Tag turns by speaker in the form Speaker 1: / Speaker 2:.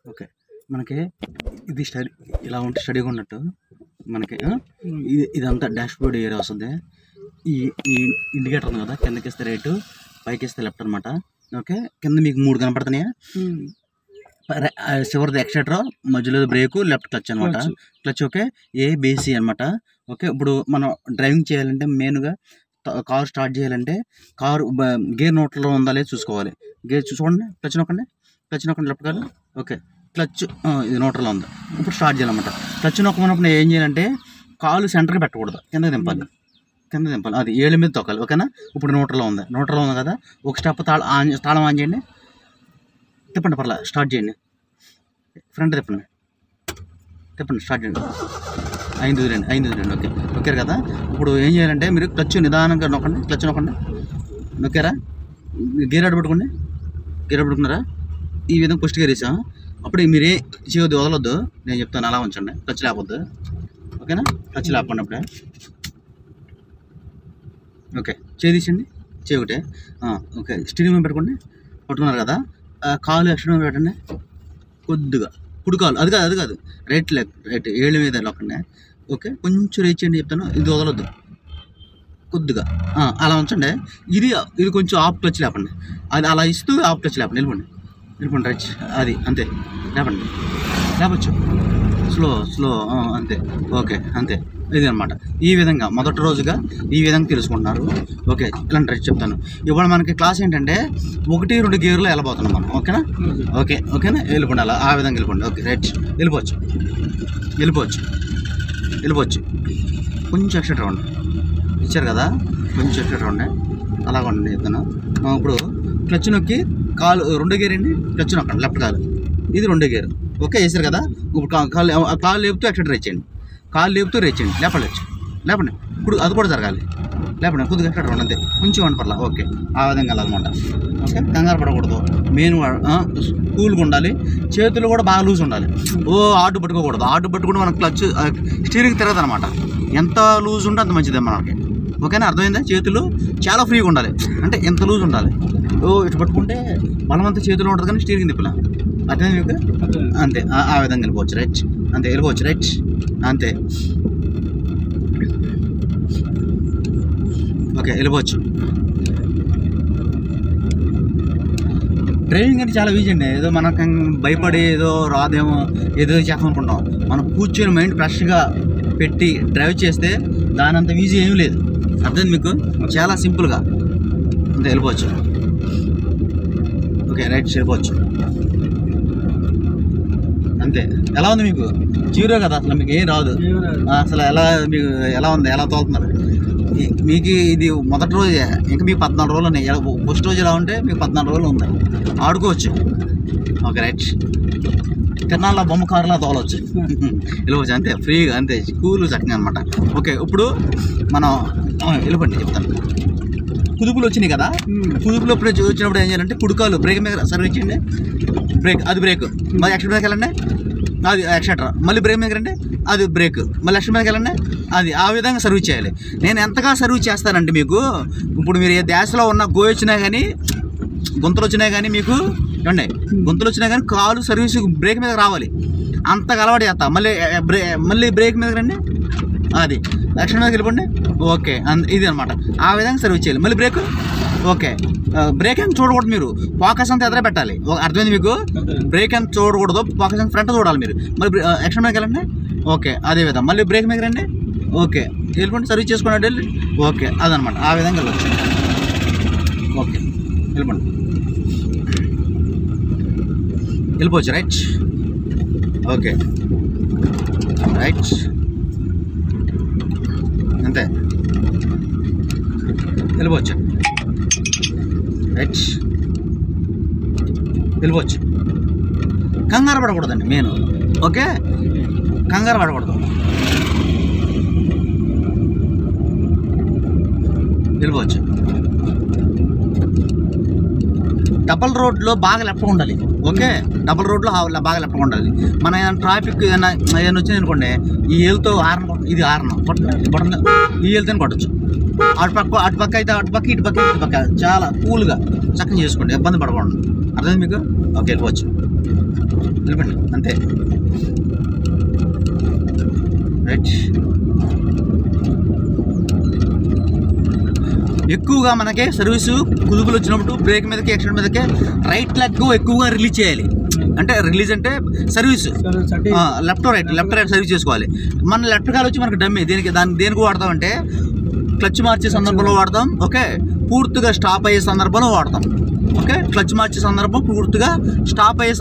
Speaker 1: Okay, మనకి ఇది study ఇలా ఉంటే స్టడీగా ఉన్నట్టు మనకి ఇదంతా డాష్ బోర్డ్ ఏరియా వస్తుంది. ఈ ఇండికేటర్ ఉంది కదా, కిందకి ఇస్తే రైట్, పైకి ఇస్తే లెఫ్ట్ అనమాట. ఓకే, కింద మీకు 3 కనపడుతున్నాయా, చివరిది ఎక్సెట్రా, మధ్యలో బ్రేకు, లెఫ్ట్ క్లచ్ అనమాట. క్లచ్ ఓకే, ABC అనమాట. ఓకే, ఇప్పుడు మనం డ్రైవింగ్ చేయాలంటే మెయిన్గా కారు స్టార్ట్ చేయాలంటే కారు గేర్ నోట్లో ఉందా లేదు చూసుకోవాలి. గేర్ చూసుకోండి, క్లచ్ నొక్కండి లెఫ్ట్ కాదు. ఓకే, క్లచ్ ఇది నోట్లో ఉంది. ఇప్పుడు స్టార్ట్ చేయాలన్నమాట. క్లచ్ నొక్కమన్నప్పుడు ఏం చేయాలంటే కాలు సెంటర్కి పెట్టకూడదు, కిందకి దింపాలి. అది ఏళ్ళ మీద తొక్కాలి. ఓకేనా, ఇప్పుడు నోట్లో ఉంది కదా, ఒక స్టెప్ తాళం ఆన్ చేయండి, తిప్పండి, పర్లేదు స్టార్ట్ చేయండి, ఫ్రంట్ తిప్పండి, స్టార్ట్ చేయండి. 5 వదిలేండి. ఓకే కదా. ఇప్పుడు ఏం చేయాలంటే మీరు క్లచ్ నిదానంగా నొక్కండి, నొక్కారా, గేర్ అడ్డు పెట్టుకున్నారా, ఈ విధంగా ఫస్ట్ గేర్ వేసాం. అప్పుడు మీరు చేయొద్దు, వదలొద్దు, నేను చెప్తాను అలా ఉంచండి, క్లచ్ లేపొద్దు. ఓకేనా, క్లచ్ లేపండి అప్పుడే. ఓకే, చేయండి, ఒకటే. ఓకే, స్టీరింగ్ మీద పట్టుకున్నారు కదా, కాలు ఎక్స్ట్రా పెట్టండి కొద్దిగా, కుడి కాలు, అది కాదు రైట్ ఏళ్ళ మీద నొక్కండి. ఓకే, కొంచెం రేట్ చేయండి చెప్తాను, ఇది వదలొద్దు, కొద్దిగా అలా ఉంచండి. ఇది కొంచెం ఆఫ్ క్లచ్ లేపండి, అది అలా ఇస్తూ ఆఫ్ క్లచ్ లేపండి, వెళ్ళిపోండి రైట్, అది అంతే, లేపచ్చు, స్లో అంతే. ఓకే, అంతే, ఇది అనమాట. ఈ విధంగా మొదటి రోజుగా ఈ విధంగా తెలుసుకుంటున్నారు. ఓకే, ఇలాంటి రైట్ చెప్తాను. ఇవాళ మనకి క్లాస్ ఏంటంటే 1-2 గేర్లో వెళ్ళబోతున్నాం మనం. ఓకేనా, వెళ్ళిపోండి, అలా ఆ విధంగా వెళ్ళిపోండి. ఓకే రైట్, వెళ్ళిపోవచ్చు. కొంచెం ఎక్స్ట్రా రౌండ్ ఇచ్చారు కదా, కొంచెం ఎక్స్ట్రా రౌండ్ అలాగ ఉండండి చెప్తాను. ఇప్పుడు క్లచ్ నొక్కి కాలు 2 గేర్ అండి, క్లచ్ నొక్కండి, లెఫ్ట్ కాలు, ఇది 2 గేరు. ఓకే, వేసారు కదా. ఇప్పుడు కాలు లేపుతూ ఎక్స్ట్రా రేట్ చేయండి, లేపండి. ఇప్పుడు అది కూడా జరగాలి, లేపండి, కొద్దిగా ఎక్స్ట్రా రౌండ్ అంతే, కొంచెం పర్లా. ఓకే, ఆ విధంగా వెళ్ళాలన్నమాట. ఓకే, కంగారు పడకూడదు, మెయిన్ కూల్గా ఉండాలి, చేతులు కూడా బాగా లూజ్ ఉండాలి. ఆటు పట్టుకోకూడదు, పట్టుకుంటే మనకు క్లచ్ స్టీరింగ్ తిరగదు అనమాట. ఎంత లూజ్ ఉంటే అంత మంచిదే మనకి. ఓకేనా, అర్థమైందా? చేతులు చాలా ఫ్రీగా ఉండాలి, అంటే ఎంత లూజ్ ఉండాలి. ఇటు పట్టుకుంటే బలమంతా చేతిలో ఉంటుంది కానీ స్టీరింగ్ తిప్పలే, అర్థమైంది మీకు? అంతే, ఆ విధంగా వెళ్ళిపోవచ్చు రైట్, అంతే. ఓకే, వెళ్ళిపోవచ్చు. డ్రైవింగ్ అంటే చాలా ఈజీ అండి. ఏదో మనకు భయపడి ఏదో రాదేమో ఏదో చేస్తాం అనుకుంటాం. మనం కూర్చొని మైండ్ ఫ్రెష్గా పెట్టి డ్రైవ్ చేస్తే దాని అంత ఈజీ ఏమీ లేదు. అర్థమైంది మీకు? చాలా సింపుల్గా అంతే, వెళ్ళిపోవచ్చు. ఓకే రైట్, వెళ్ళిపోవచ్చు అంతే. ఎలా ఉంది మీకు? జీరో కదా, అసలు మీకు ఏం రాదు అసలు. మీకు ఎలా ఉంది, ఎలా తోలుతున్నారు? మీకు ఇది మొదటి రోజే, ఇంకా మీకు 14 రోజులు ఉన్నాయి. ఫస్ట్ రోజు ఎలా ఉంటే మీకు 14 రోజులు ఉన్నాయి, ఆడుకోవచ్చు. ఓకే రైట్, తిరణాల్లో బొమ్మ కారులా తోలవచ్చు, వెళ్ళవచ్చు అంతే, ఫ్రీగా అంతే, కూల్ చక్కగా అనమాట. ఓకే, ఇప్పుడు మనం వెళ్ళిపోండి చెప్తాను. కుదుపులు వచ్చినాయి కదా, కుదుపులు ఎప్పుడు వచ్చినప్పుడు ఏం చేయాలంటే కుడుకాలు బ్రేక్ మీద సర్వీస్ చేయండి, అది బ్రేక్, మళ్ళీ ఎక్స్ట్రా మీదకి వెళ్ళండి, అది ఎక్స్ట్రా, మళ్ళీ బ్రేక్ మీద రండి, అది బ్రేక్, మళ్ళీ ఎక్స్ట్రా మీదకి వెళ్ళండి, అది ఆ విధంగా సర్వీస్ చేయాలి. నేను ఎంతగా సర్వీస్ చేస్తానంటే మీకు, ఇప్పుడు మీరు ఏ దేశంలో ఉన్న గోయ వచ్చినా కానీ, గుంతలు వచ్చినా కానీ, మీకు ఏమండి గుంతలు వచ్చినా కానీ కాలు సర్వీస్ బ్రేక్ మీద రావాలి, అంతగా అలవాటు చేస్తా. మళ్ళీ బ్రేక్ మీద రండి, అది ఎక్స్ట్రా మీదకి వెళ్ళిపోండి. ఓకే, ఇది అనమాట, ఆ విధంగా సర్వీస్ చేయాలి. మళ్ళీ బ్రేక్, ఓకే, బ్రేక్ అని చూడకూడదు, మీరు ఫోకస్ అంతా ఎదురే పెట్టాలి. అర్థమైంది మీకు? బ్రేక్ అని చూడకూడదు, ఫోకస్ అంతా ఫ్రంట్ చూడాలి మీరు. మళ్ళీ ఎక్స్ట్రా మీదకి వెళ్ళండి, ఓకే, అదే విధంగా మళ్ళీ బ్రేక్ మీద రండి, ఓకే, వెళ్ళిపోండి, సర్వీస్ చేసుకున్నట్టు వెళ్ళి, ఓకే, అదనమాట, ఆ విధంగా వెళ్ళచ్చు. ఓకే, వెళ్ళిపోవచ్చు రైట్. ఓకే రైట్, అంతే, వెళ్ళిపోవచ్చు రైట్, వెళ్ళిపోవచ్చు. కంగారు పడకూడదండి మెయిన్. ఓకే, కంగారు పడకూడదు, వెళ్ళిపోవచ్చు. డబల్ రోడ్లో బాగా లెఫ్ట్గా ఉండాలి. ఓకే, డబల్ రోడ్లో బాగా లెఫ్ట్గా ఉండాలి. మన ట్రాఫిక్ ఏదైనా వచ్చింది అనుకోండి, ఈ ఏళ్ళతో ఇది హార్న్ బటన్, ఈ ఏళ్ళతో కొట్టచ్చు. అటు పక్క అయితే ఇటు పక్క చాలా కూల్గా చక్కగా చేసుకోండి, ఇబ్బంది పడకూడదు. అర్థమైంది మీకు? ఓకే, వెళ్ళిపోవచ్చు. నిలబెండి అంతే. రైట్. ఎక్కువగా మనకి సర్వీసు కుదుపులు వచ్చినప్పుడు బ్రేక్ మీదకి యాక్సిడెంట్ మీదకి రైట్ లెగ్ ఎక్కువగా రిలీజ్ చేయాలి. అంటే రిలీజ్ అంటే సర్వీస్ లెఫ్ట్ రైట్ సర్వీస్ చేసుకోవాలి. మన లెఫ్ట్ కాలు వచ్చి మనకు డమ్మి దేనికి వాడతామంటే క్లచ్ మార్చే సందర్భంలో వాడతాం. ఓకే, పూర్తిగా స్టాప్ అయ్యే సందర్భంలో వాడతాం. ఓకే, క్లచ్ మార్చే సందర్భం పూర్తిగా స్టాప్ అయ్యే